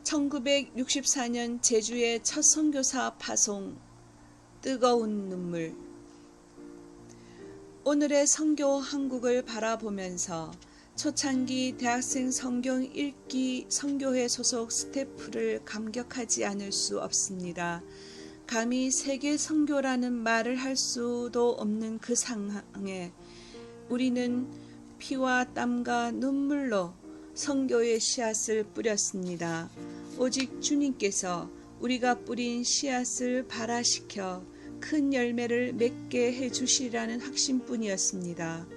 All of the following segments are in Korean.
1964년 제주의 첫 선교사 파송, 뜨거운 눈물. 오늘의 선교 한국을 바라보면서 초창기 대학생 성경 읽기 선교회 소속 스태프를 감격하지 않을 수 없습니다. 감히 세계 선교라는 말을 할 수도 없는 그 상황에 우리는 피와 땀과 눈물로 선교의 씨앗을 뿌렸습니다. 오직 주님께서 우리가 뿌린 씨앗을 발화시켜 큰 열매를 맺게 해주시라는 확신뿐이었습니다.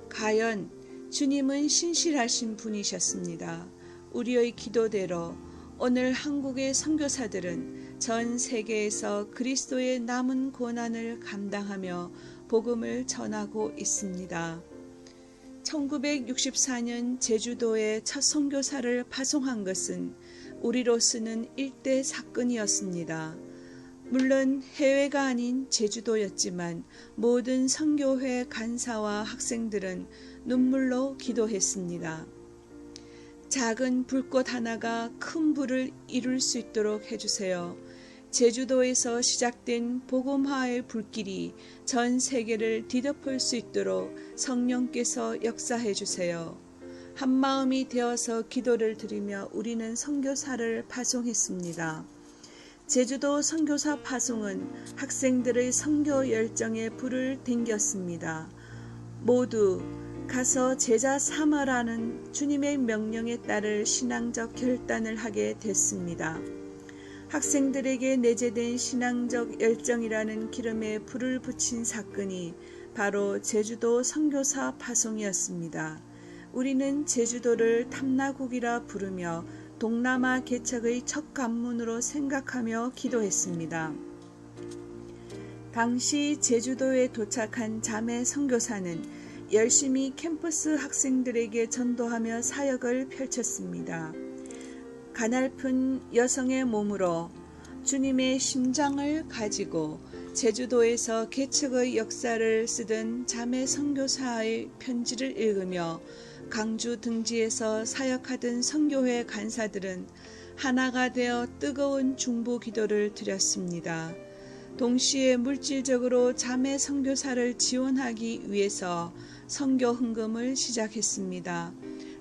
과연 주님은 신실하신 분이셨습니다. 우리의 기도대로 오늘 한국의 선교사들은 전 세계에서 그리스도의 남은 고난을 감당하며 복음을 전하고 있습니다. 1964년 제주도에 첫 선교사를 파송한 것은 우리로서는 일대 사건이었습니다. 물론 해외가 아닌 제주도였지만 모든 선교회 간사와 학생들은 눈물로 기도했습니다. 작은 불꽃 하나가 큰 불을 이룰 수 있도록 해주세요. 제주도에서 시작된 복음화의 불길이 전 세계를 뒤덮을 수 있도록 성령께서 역사해 주세요. 한마음이 되어서 기도를 드리며 우리는 선교사를 파송했습니다. 제주도 선교사 파송은 학생들의 선교 열정에 불을 댕겼습니다. 모두 가서 제자 삼으라는 주님의 명령에 따를 신앙적 결단을 하게 됐습니다. 학생들에게 내재된 신앙적 열정이라는 기름에 불을 붙인 사건이 바로 제주도 선교사 파송이었습니다. 우리는 제주도를 탐나국이라 부르며 동남아 개척의 첫 관문으로 생각하며 기도했습니다. 당시 제주도에 도착한 자매 선교사는 열심히 캠퍼스 학생들에게 전도하며 사역을 펼쳤습니다. 가냘픈 여성의 몸으로 주님의 심장을 가지고 제주도에서 개척의 역사를 쓰던 자매 선교사의 편지를 읽으며 강주 등지에서 사역하던 선교회 간사들은 하나가 되어 뜨거운 중보 기도를 드렸습니다. 동시에 물질적으로 자매 선교사를 지원하기 위해서 선교 헌금을 시작했습니다.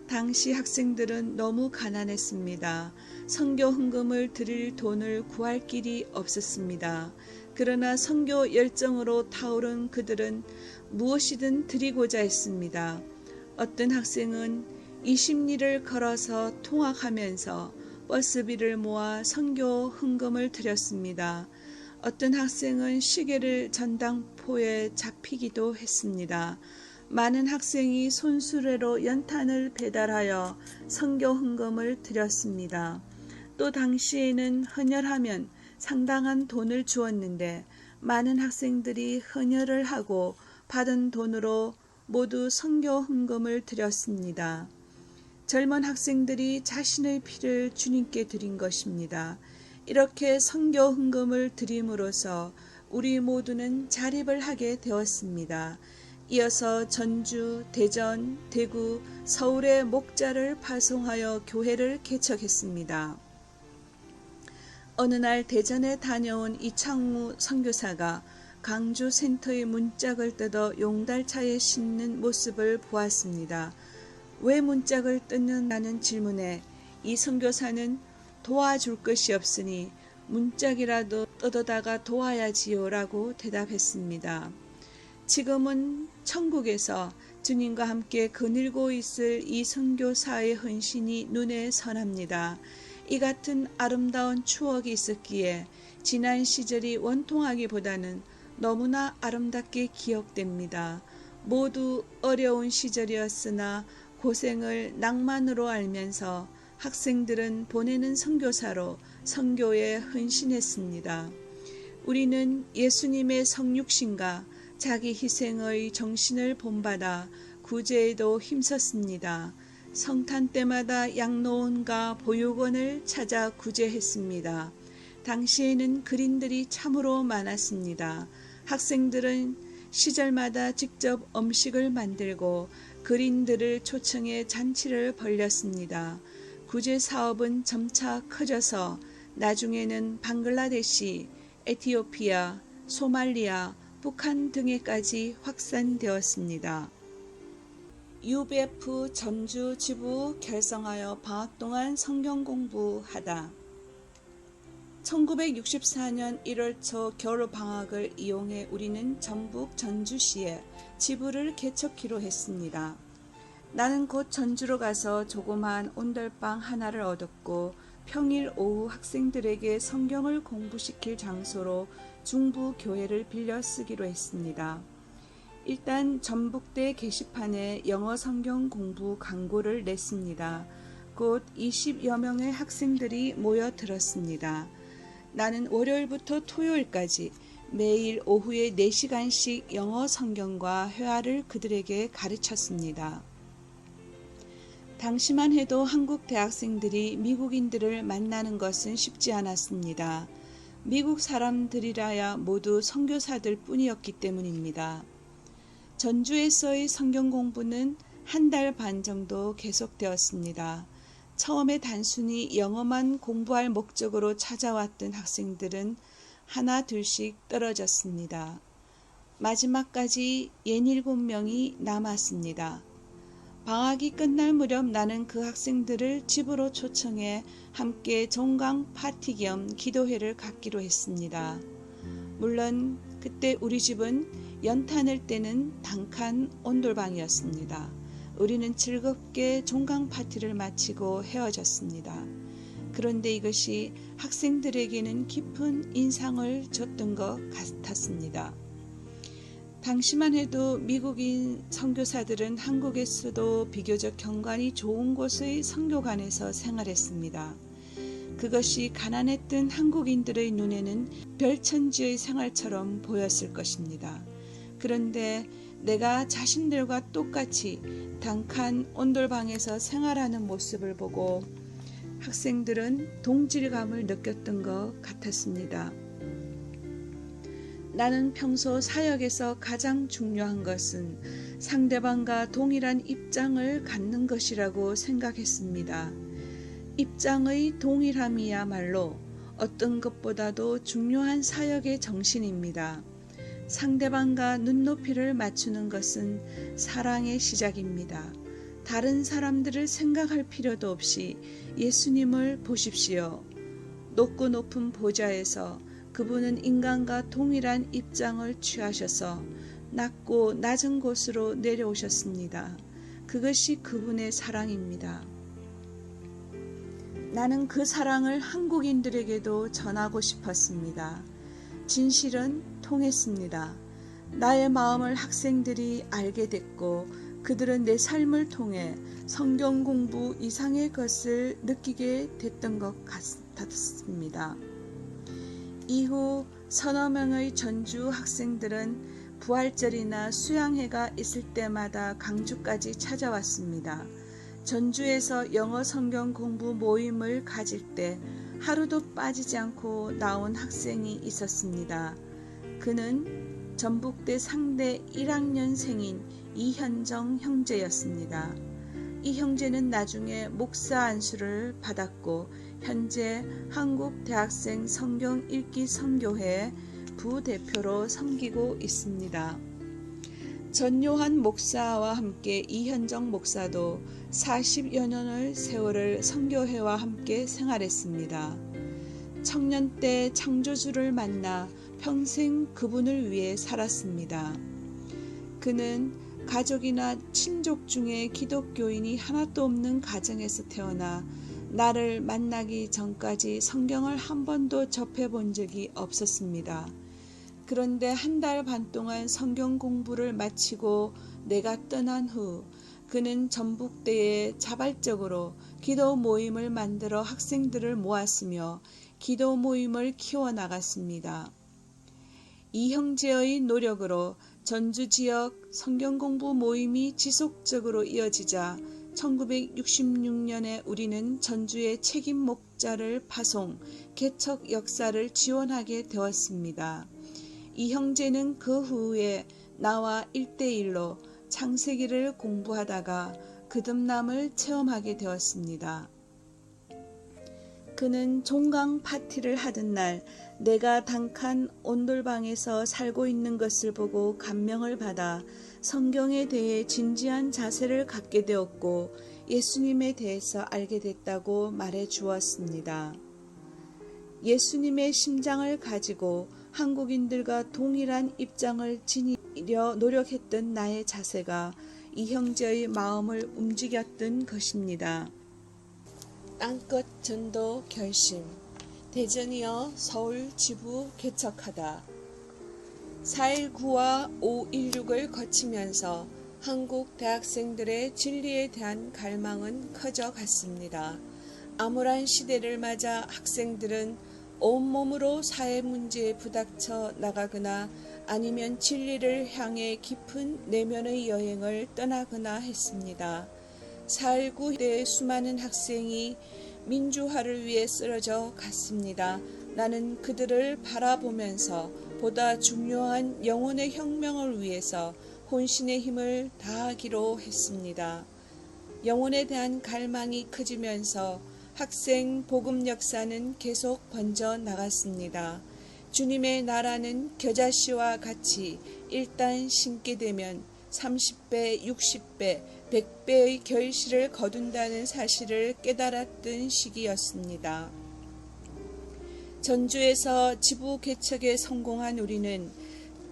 당시 학생들은 너무 가난했습니다. 선교 헌금을 드릴 돈을 구할 길이 없었습니다. 그러나 선교 열정으로 타오른 그들은 무엇이든 드리고자 했습니다. 어떤 학생은 20리를 걸어서 통학하면서 버스비를 모아 선교 헌금을 드렸습니다. 어떤 학생은 시계를 전당포에 잡히기도 했습니다. 많은 학생이 손수레로 연탄을 배달하여 선교 헌금을 드렸습니다. 또 당시에는 헌혈하면 상당한 돈을 주었는데 많은 학생들이 헌혈을 하고 받은 돈으로 모두 선교 헌금을 드렸습니다. 젊은 학생들이 자신의 피를 주님께 드린 것입니다. 이렇게 선교 헌금을 드림으로써 우리 모두는 자립을 하게 되었습니다. 이어서 전주, 대전, 대구, 서울의 목자를 파송하여 교회를 개척했습니다. 어느 날 대전에 다녀온 이창우 선교사가 강주 센터의 문짝을 뜯어 용달차에 싣는 모습을 보았습니다. 왜 문짝을 뜯는다는 질문에 이 선교사는 도와줄 것이 없으니 문짝이라도 뜯어다가 도와야지요 라고 대답했습니다. 지금은 천국에서 주님과 함께 거닐고 있을 이 선교사의 헌신이 눈에 선합니다. 이 같은 아름다운 추억이 있었기에 지난 시절이 원통하기보다는 너무나 아름답게 기억됩니다. 모두 어려운 시절이었으나 고생을 낭만으로 알면서 학생들은 보내는 선교사로 선교에 헌신했습니다. 우리는 예수님의 성육신과 자기 희생의 정신을 본받아 구제에도 힘썼습니다. 성탄 때마다 양로원과 보육원을 찾아 구제했습니다. 당시에는 그림들이 참으로 많았습니다. 학생들은 시절마다 직접 음식을 만들고 그림들을 초청해 잔치를 벌였습니다. 구제 사업은 점차 커져서 나중에는 방글라데시, 에티오피아, 소말리아, 북한 등에까지 확산되었습니다. UBF 전주 지부 결성하여 방학 동안 성경 공부하다. 1964년 1월 초 겨울 방학을 이용해 우리는 전북 전주시에 지부를 개척키로 했습니다. 나는 곧 전주로 가서 조그마한 온돌방 하나를 얻었고 평일 오후 학생들에게 성경을 공부시킬 장소로 중부 교회를 빌려 쓰기로 했습니다. 일단 전북대 게시판에 영어 성경 공부 광고를 냈습니다. 곧 20여 명의 학생들이 모여들었습니다. 나는 월요일부터 토요일까지 매일 오후에 4시간씩 영어 성경과 회화를 그들에게 가르쳤습니다. 당시만 해도 한국 대학생들이 미국인들을 만나는 것은 쉽지 않았습니다. 미국 사람들이라야 모두 선교사들 뿐이었기 때문입니다. 전주에서의 성경 공부는 한 달 반 정도 계속되었습니다. 처음에 단순히 영어만 공부할 목적으로 찾아왔던 학생들은 하나 둘씩 떨어졌습니다. 마지막까지 67명이 남았습니다. 방학이 끝날 무렵 나는 그 학생들을 집으로 초청해 함께 종강 파티 겸 기도회를 갖기로 했습니다. 물론 그때 우리 집은 연탄을 떼는 단칸 온돌방이었습니다. 우리는 즐겁게 종강 파티를 마치고 헤어졌습니다. 그런데 이것이 학생들에게는 깊은 인상을 줬던 것 같았습니다. 당시만 해도 미국인 선교사들은 한국에서도 비교적 경관이 좋은 곳의 선교관에서 생활했습니다. 그것이 가난했던 한국인들의 눈에는 별천지의 생활처럼 보였을 것입니다. 그런데 내가 자신들과 똑같이 단칸 온돌방에서 생활하는 모습을 보고 학생들은 동질감을 느꼈던 것 같았습니다. 나는 평소 사역에서 가장 중요한 것은 상대방과 동일한 입장을 갖는 것이라고 생각했습니다. 입장의 동일함이야말로 어떤 것보다도 중요한 사역의 정신입니다. 상대방과 눈높이를 맞추는 것은 사랑의 시작입니다. 다른 사람들을 생각할 필요도 없이 예수님을 보십시오. 높고 높은 보좌에서 그분은 인간과 동일한 입장을 취하셔서 낮고 낮은 곳으로 내려오셨습니다. 그것이 그분의 사랑입니다. 나는 그 사랑을 한국인들에게도 전하고 싶었습니다. 진실은 통했습니다. 나의 마음을 학생들이 알게 됐고 그들은 내 삶을 통해 성경 공부 이상의 것을 느끼게 됐던 것 같았습니다. 이후 서너 명의 전주 학생들은 부활절이나 수양회가 있을 때마다 강주까지 찾아왔습니다. 전주에서 영어 성경 공부 모임을 가질 때 하루도 빠지지 않고 나온 학생이 있었습니다. 그는 전북대 상대 1학년생인 이현정 형제였습니다. 이 형제는 나중에 목사 안수를 받았고 현재 한국대학생 성경 읽기 선교회 부대표로 섬기고 있습니다. 전요한 목사와 함께 이현정 목사도 40여 년의 세월을 선교회와 함께 생활했습니다. 청년 때 창조주를 만나 평생 그분을 위해 살았습니다. 그는 가족이나 친족 중에 기독교인이 하나도 없는 가정에서 태어나 나를 만나기 전까지 성경을 한 번도 접해본 적이 없었습니다. 그런데 한 달 반 동안 성경 공부를 마치고 내가 떠난 후 그는 전북대에 자발적으로 기도 모임을 만들어 학생들을 모았으며 기도 모임을 키워나갔습니다. 이 형제의 노력으로 전주 지역 성경 공부 모임이 지속적으로 이어지자 1966년에 우리는 전주의 책임 목자를 파송, 개척 역사를 지원하게 되었습니다. 이 형제는 그 후에 나와 1대1로 창세기를 공부하다가 거듭남을 체험하게 되었습니다. 그는 종강 파티를 하던 날 내가 단칸 온돌방에서 살고 있는 것을 보고 감명을 받아 성경에 대해 진지한 자세를 갖게 되었고 예수님에 대해서 알게 됐다고 말해 주었습니다. 예수님의 심장을 가지고 한국인들과 동일한 입장을 지니려 노력했던 나의 자세가 이 형제의 마음을 움직였던 것입니다. 땅끝 전도 결심. 대전이여 서울 지부 개척하다. 4.19와 5.16을 거치면서 한국 대학생들의 진리에 대한 갈망은 커져갔습니다. 암울한 시대를 맞아 학생들은 온몸으로 사회 문제에 부닥쳐 나가거나 아니면 진리를 향해 깊은 내면의 여행을 떠나거나 했습니다. 4.19 때 수많은 학생이 민주화를 위해 쓰러져 갔습니다. 나는 그들을 바라보면서 보다 중요한 영혼의 혁명을 위해서 혼신의 힘을 다하기로 했습니다. 영혼에 대한 갈망이 커지면서 학생 복음 역사는 계속 번져 나갔습니다. 주님의 나라는 겨자씨와 같이 일단 심게 되면 30배, 60배, 100배의 결실을 거둔다는 사실을 깨달았던 시기였습니다. 전주에서 지부 개척에 성공한 우리는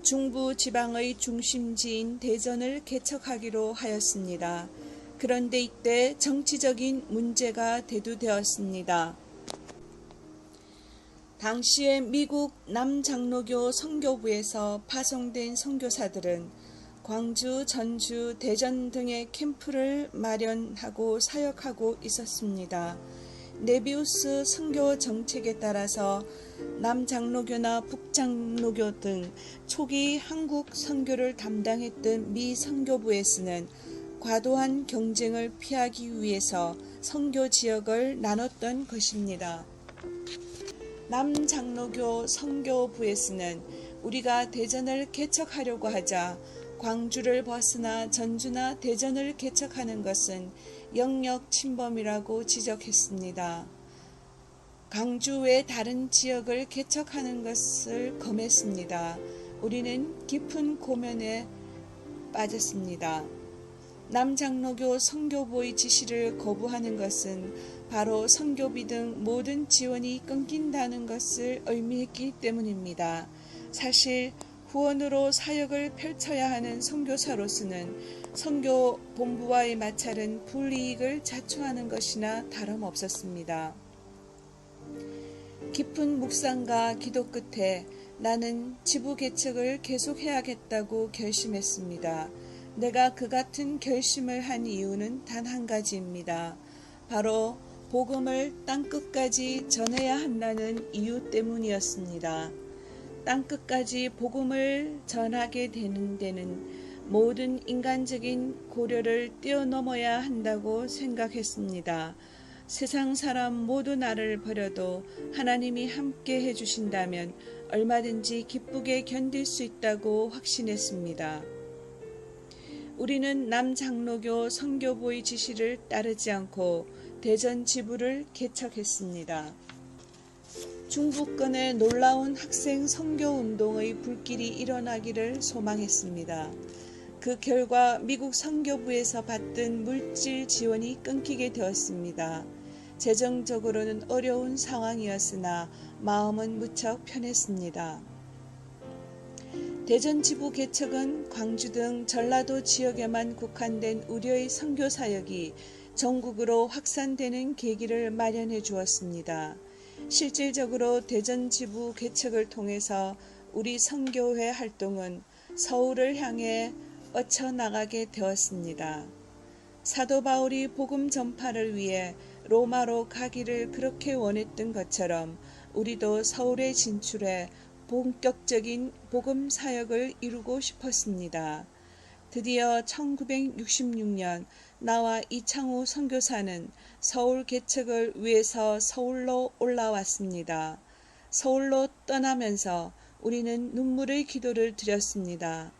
중부 지방의 중심지인 대전을 개척하기로 하였습니다. 그런데 이때 정치적인 문제가 대두되었습니다. 당시에 미국 남장로교 선교부에서 파송된 선교사들은 광주, 전주, 대전 등의 캠프를 마련하고 사역하고 있었습니다. 네비우스 선교 정책에 따라서 남장로교나 북장로교 등 초기 한국 선교를 담당했던 미 선교부에서는 과도한 경쟁을 피하기 위해서 선교 지역을 나눴던 것입니다. 남장로교 선교부에서는 우리가 대전을 개척하려고 하자 광주를 벗어나 전주나 대전을 개척하는 것은 영역 침범이라고 지적했습니다. 광주 외 다른 지역을 개척하는 것을 검했습니다. 우리는 깊은 고민에 빠졌습니다. 남장로교 선교부의 지시를 거부하는 것은 바로 선교비 등 모든 지원이 끊긴다는 것을 의미했기 때문입니다. 사실 후원으로 사역을 펼쳐야 하는 선교사로서는 선교 본부와의 마찰은 불이익을 자초하는 것이나 다름없었습니다. 깊은 묵상과 기도 끝에 나는 지부 개척을 계속해야겠다고 결심했습니다. 내가 그 같은 결심을 한 이유는 단 한 가지입니다. 바로 복음을 땅끝까지 전해야 한다는 이유 때문이었습니다. 땅끝까지 복음을 전하게 되는 데는 모든 인간적인 고려를 뛰어넘어야 한다고 생각했습니다. 세상 사람 모두 나를 버려도 하나님이 함께 해주신다면 얼마든지 기쁘게 견딜 수 있다고 확신했습니다. 우리는 남장로교 선교부의 지시를 따르지 않고 대전 지부를 개척했습니다. 중부권에 놀라운 학생 선교운동의 불길이 일어나기를 소망했습니다. 그 결과 미국 선교부에서 받던 물질 지원이 끊기게 되었습니다. 재정적으로는 어려운 상황이었으나 마음은 무척 편했습니다. 대전 지부 개척은 광주 등 전라도 지역에만 국한된 우려의 선교 사역이 전국으로 확산되는 계기를 마련해 주었습니다. 실질적으로 대전 지부 개척을 통해서 우리 선교회 활동은 서울을 향해 뻗쳐나가게 되었습니다. 사도 바울이 복음 전파를 위해 로마로 가기를 그렇게 원했던 것처럼 우리도 서울에 진출해 본격적인 복음 사역을 이루고 싶었습니다. 드디어 1966년 나와 이창우 선교사는 서울 개척을 위해서 서울로 올라왔습니다. 서울로 떠나면서 우리는 눈물의 기도를 드렸습니다.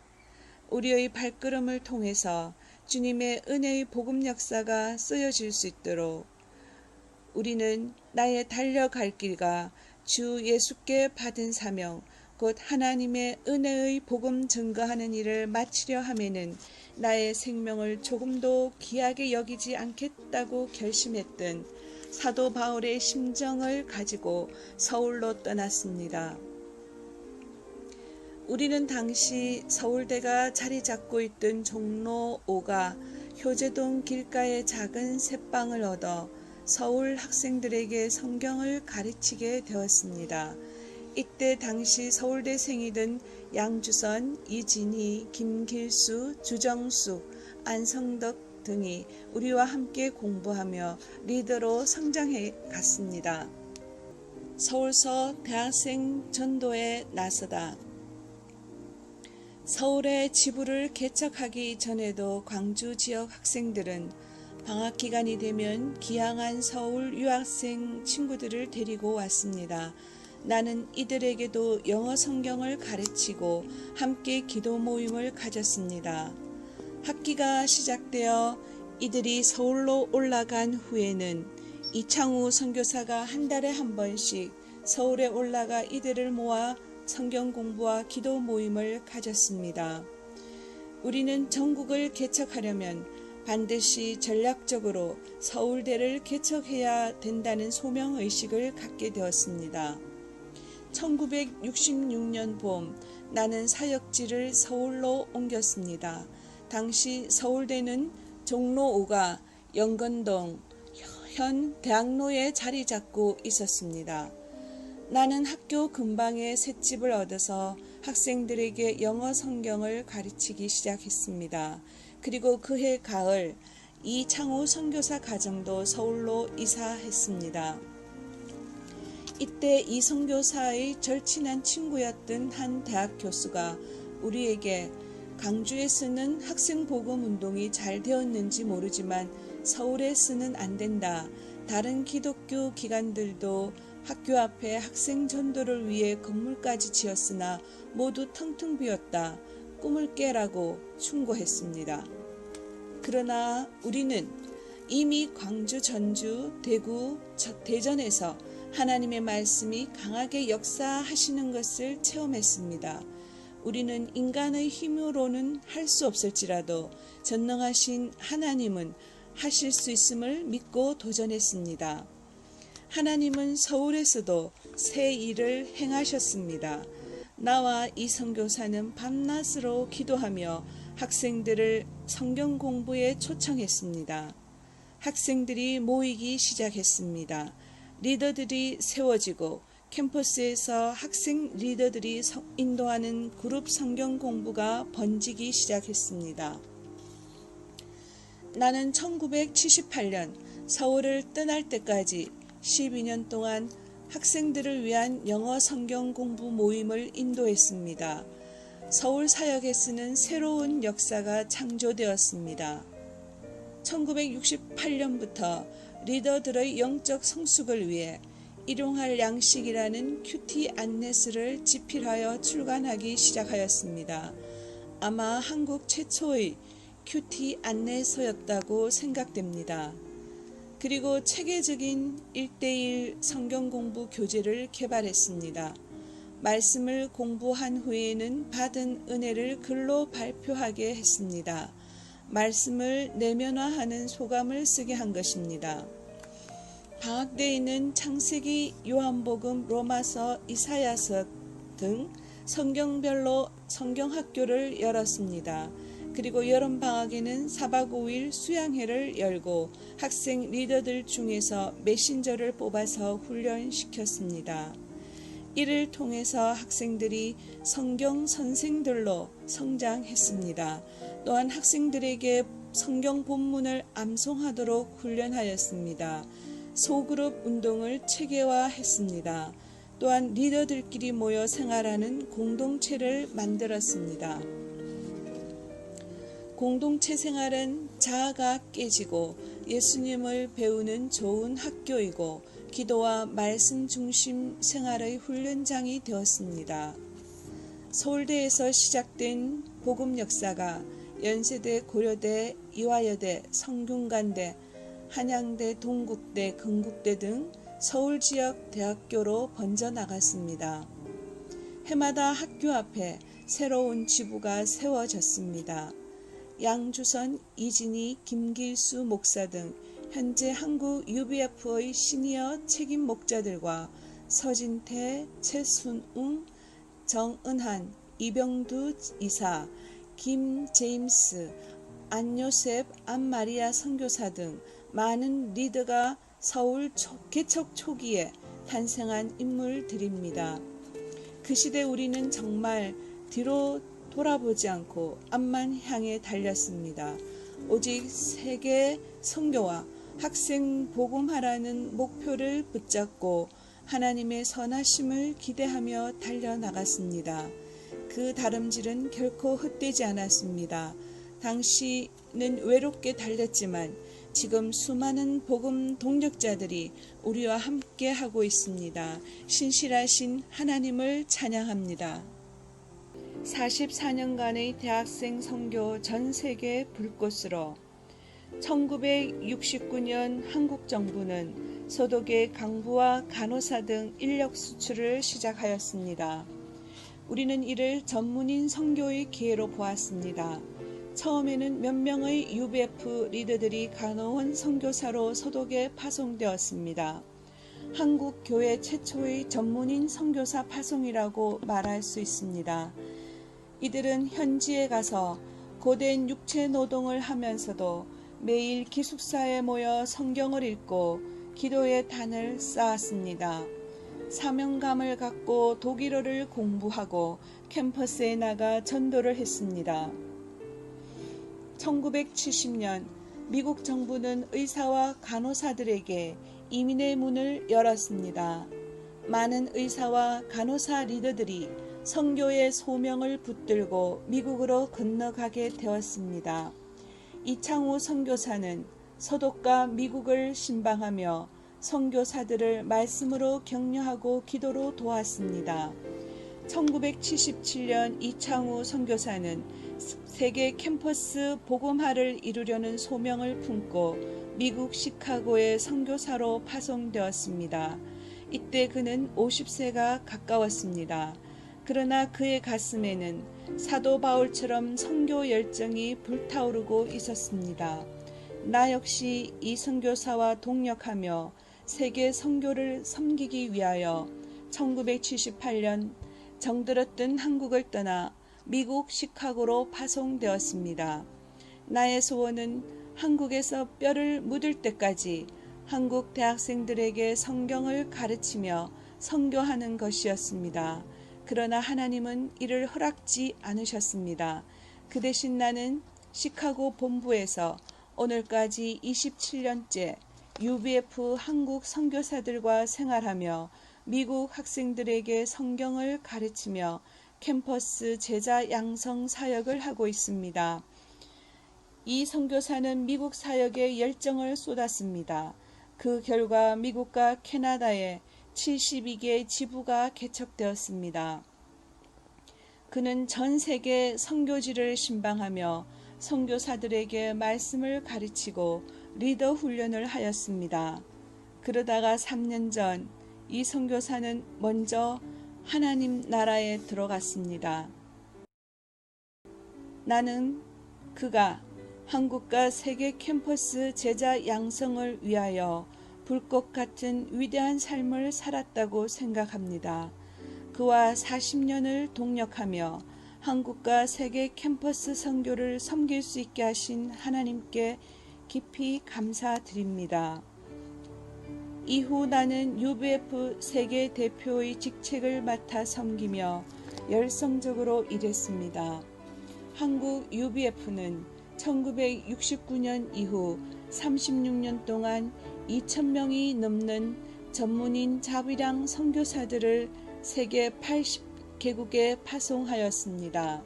우리의 발걸음을 통해서 주님의 은혜의 복음 역사가 쓰여질 수 있도록 우리는 나의 달려갈 길과 주 예수께 받은 사명, 곧 하나님의 은혜의 복음 증거하는 일을 마치려 하면은 나의 생명을 조금도 귀하게 여기지 않겠다고 결심했던 사도 바울의 심정을 가지고 서울로 떠났습니다. 우리는 당시 서울대가 자리 잡고 있던 종로 5가 효제동 길가의 작은 새방을 얻어 서울 학생들에게 성경을 가르치게 되었습니다. 이때 당시 서울대생이던 양주선, 이진희, 김길수, 주정숙, 안성덕 등이 우리와 함께 공부하며 리더로 성장해 갔습니다. 서울서 대학생 전도에 나서다. 서울에 지부를 개척하기 전에도 광주 지역 학생들은 방학 기간이 되면 귀향한 서울 유학생 친구들을 데리고 왔습니다. 나는 이들에게도 영어 성경을 가르치고 함께 기도 모임을 가졌습니다. 학기가 시작되어 이들이 서울로 올라간 후에는 이창우 선교사가 한 달에 한 번씩 서울에 올라가 이들을 모아 성경 공부와 기도 모임을 가졌습니다. 우리는 전국을 개척하려면 반드시 전략적으로 서울대를 개척해야 된다는 소명의식을 갖게 되었습니다. 1966년 봄 나는 사역지를 서울로 옮겼습니다. 당시 서울대는 종로 5가 영건동 현 대학로에 자리 잡고 있었습니다. 나는 학교 근방에 셋집을 얻어서 학생들에게 영어 성경을 가르치기 시작했습니다. 그리고 그해 가을 이창우 선교사 가정도 서울로 이사했습니다. 이때 이 선교사의 절친한 친구였던 한 대학 교수가 우리에게 강주에 쓰는 학생복음운동이 잘 되었는지 모르지만 서울에 쓰는 안 된다. 다른 기독교 기관들도 학교 앞에 학생 전도를 위해 건물까지 지었으나 모두 텅텅 비었다. 꿈을 깨라고 충고했습니다. 그러나 우리는 이미 광주, 전주, 대구, 대전에서 하나님의 말씀이 강하게 역사하시는 것을 체험했습니다. 우리는 인간의 힘으로는 할 수 없을지라도 전능하신 하나님은 하실 수 있음을 믿고 도전했습니다. 하나님은 서울에서도 새 일을 행하셨습니다. 나와 이 선교사는 밤낮으로 기도하며 학생들을 성경 공부에 초청했습니다. 학생들이 모이기 시작했습니다. 리더들이 세워지고 캠퍼스에서 학생 리더들이 인도하는 그룹 성경 공부가 번지기 시작했습니다. 나는 1978년 서울을 떠날 때까지 12년 동안 학생들을 위한 영어 성경 공부 모임을 인도했습니다. 서울 사역에 쓰는 새로운 역사가 창조되었습니다. 1968년부터 리더들의 영적 성숙을 위해 일용할 양식이라는 큐티 안내서를 집필하여 출간하기 시작하였습니다. 아마 한국 최초의 큐티 안내서였다고 생각됩니다. 그리고 체계적인 1:1 성경 공부 교재를 개발했습니다. 말씀을 공부한 후에는 받은 은혜를 글로 발표하게 했습니다. 말씀을 내면화하는 소감을 쓰게 한 것입니다. 방학 때에는 창세기, 요한복음, 로마서, 이사야서 등 성경별로 성경학교를 열었습니다. 그리고 여름방학에는 4박 5일 수양회를 열고 학생 리더들 중에서 메신저를 뽑아서 훈련시켰습니다. 이를 통해서 학생들이 성경 선생들로 성장했습니다. 또한 학생들에게 성경 본문을 암송하도록 훈련하였습니다. 소그룹 운동을 체계화했습니다. 또한 리더들끼리 모여 생활하는 공동체를 만들었습니다. 공동체 생활은 자아가 깨지고 예수님을 배우는 좋은 학교이고 기도와 말씀 중심 생활의 훈련장이 되었습니다. 서울대에서 시작된 복음 역사가 연세대, 고려대, 이화여대, 성균관대, 한양대, 동국대, 건국대 등 서울 지역 대학교로 번져나갔습니다. 해마다 학교 앞에 새로운 지부가 세워졌습니다. 양주선, 이진희, 김길수 목사 등 현재 한국 UBF의 시니어 책임 목자들과 서진태, 최순웅, 정은한, 이병두 이사, 김제임스, 안요셉, 안마리아 선교사 등 많은 리더가 서울 개척 초기에 탄생한 인물들입니다. 그 시대 우리는 정말 뒤로 돌아보지 않고 앞만 향해 달렸습니다. 오직 세계 선교와 학생 복음화라는 목표를 붙잡고 하나님의 선하심을 기대하며 달려나갔습니다. 그 다름질은 결코 헛되지 않았습니다. 당시는 외롭게 달렸지만 지금 수많은 복음 동력자들이 우리와 함께 하고 있습니다. 신실하신 하나님을 찬양합니다. 44년간의 대학생 선교 전 세계 불꽃으로 1969년 한국 정부는 소독의 강부와 간호사 등 인력 수출을 시작하였습니다. 우리는 이를 전문인 선교의 기회로 보았습니다. 처음에는 몇 명의 UBF 리더들이 간호원 선교사로 소독에 파송되었습니다. 한국 교회 최초의 전문인 선교사 파송이라고 말할 수 있습니다. 이들은 현지에 가서 고된 육체 노동을 하면서도 매일 기숙사에 모여 성경을 읽고 기도의 단을 쌓았습니다. 사명감을 갖고 독일어를 공부하고 캠퍼스에 나가 전도를 했습니다. 1970년 미국 정부는 의사와 간호사들에게 이민의 문을 열었습니다. 많은 의사와 간호사 리더들이 선교의 소명을 붙들고 미국으로 건너가게 되었습니다. 이창우 선교사는 서독과 미국을 신방하며 선교사들을 말씀으로 격려하고 기도로 도왔습니다. 1977년 이창우 선교사는 세계 캠퍼스 복음화를 이루려는 소명을 품고 미국 시카고의 선교사로 파송되었습니다. 이때 그는 50세가 가까웠습니다. 그러나 그의 가슴에는 사도 바울처럼 선교 열정이 불타오르고 있었습니다. 나 역시 이 선교사와 동력하며 세계 선교를 섬기기 위하여 1978년 정들었던 한국을 떠나 미국 시카고로 파송되었습니다. 나의 소원은 한국에서 뼈를 묻을 때까지 한국 대학생들에게 성경을 가르치며 선교하는 것이었습니다. 그러나 하나님은 이를 허락지 않으셨습니다. 그 대신 나는 시카고 본부에서 오늘까지 27년째 UBF 한국 선교사들과 생활하며 미국 학생들에게 성경을 가르치며 캠퍼스 제자 양성 사역을 하고 있습니다. 이 선교사는 미국 사역에 열정을 쏟았습니다. 그 결과 미국과 캐나다에 72개 지부가 개척되었습니다. 그는 전 세계 선교지를 신방하며 선교사들에게 말씀을 가르치고 리더 훈련을 하였습니다. 그러다가 3년 전 이 선교사는 먼저 하나님 나라에 들어갔습니다. 나는 그가 한국과 세계 캠퍼스 제자 양성을 위하여 불꽃 같은 위대한 삶을 살았다고 생각합니다. 그와 40년을 동력하며 한국과 세계 캠퍼스 선교를 섬길 수 있게 하신 하나님께 깊이 감사드립니다. 이후 나는 UBF 세계 대표의 직책을 맡아 섬기며 열성적으로 일했습니다. 한국 UBF는 1969년 이후 36년 동안 2,000명이 넘는 전문인 자비랑 선교사들을 세계 80개국에 파송하였습니다.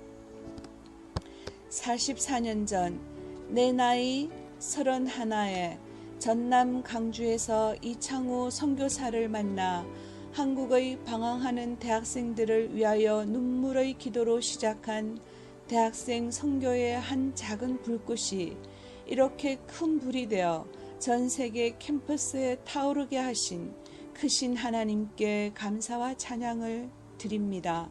44년 전 내 나이 31에 전남 강주에서 이창우 선교사를 만나 한국의 방황하는 대학생들을 위하여 눈물의 기도로 시작한 대학생 선교의 한 작은 불꽃이 이렇게 큰 불이 되어 전 세계 캠퍼스에 타오르게 하신 크신 하나님께 감사와 찬양을 드립니다.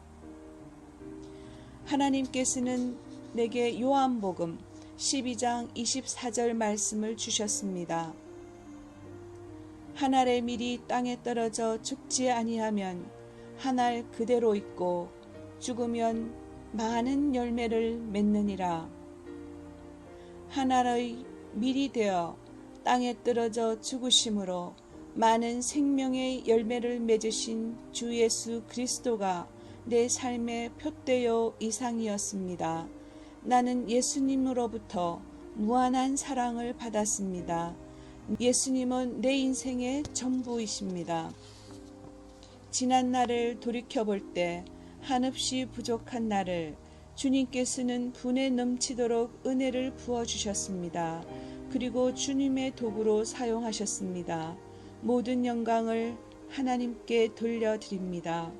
하나님께서는 내게 요한복음 12장 24절 말씀을 주셨습니다. 한 알의 밀이 땅에 떨어져 죽지 아니하면 한 알 그대로 있고 죽으면 많은 열매를 맺느니라. 한 알의 밀이 되어 땅에 떨어져 죽으심으로 많은 생명의 열매를 맺으신 주 예수 그리스도가 내 삶의 표대요 이상이었습니다. 나는 예수님으로부터 무한한 사랑을 받았습니다. 예수님은 내 인생의 전부이십니다. 지난 날을 돌이켜볼 때 한없이 부족한 나를 주님께서는 분에 넘치도록 은혜를 부어주셨습니다. 그리고 주님의 도구로 사용하셨습니다. 모든 영광을 하나님께 돌려드립니다.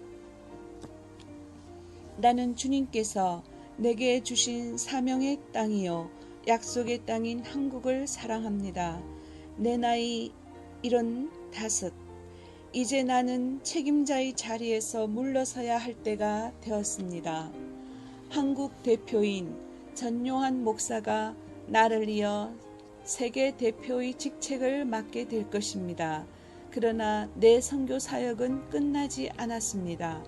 나는 주님께서 내게 주신 사명의 땅이요 약속의 땅인 한국을 사랑합니다. 내 나이 75. 이제 나는 책임자의 자리에서 물러서야 할 때가 되었습니다. 한국 대표인 전용환 목사가 나를 이어 세계 대표의 직책을 맡게 될 것입니다. 그러나 내 선교 사역은 끝나지 않았습니다.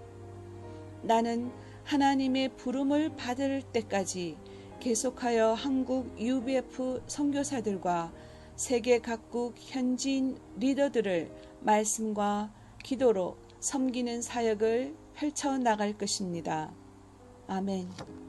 나는 하나님의 부름을 받을 때까지 계속하여 한국 UBF 선교사들과 세계 각국 현지인 리더들을 말씀과 기도로 섬기는 사역을 펼쳐나갈 것입니다. 아멘.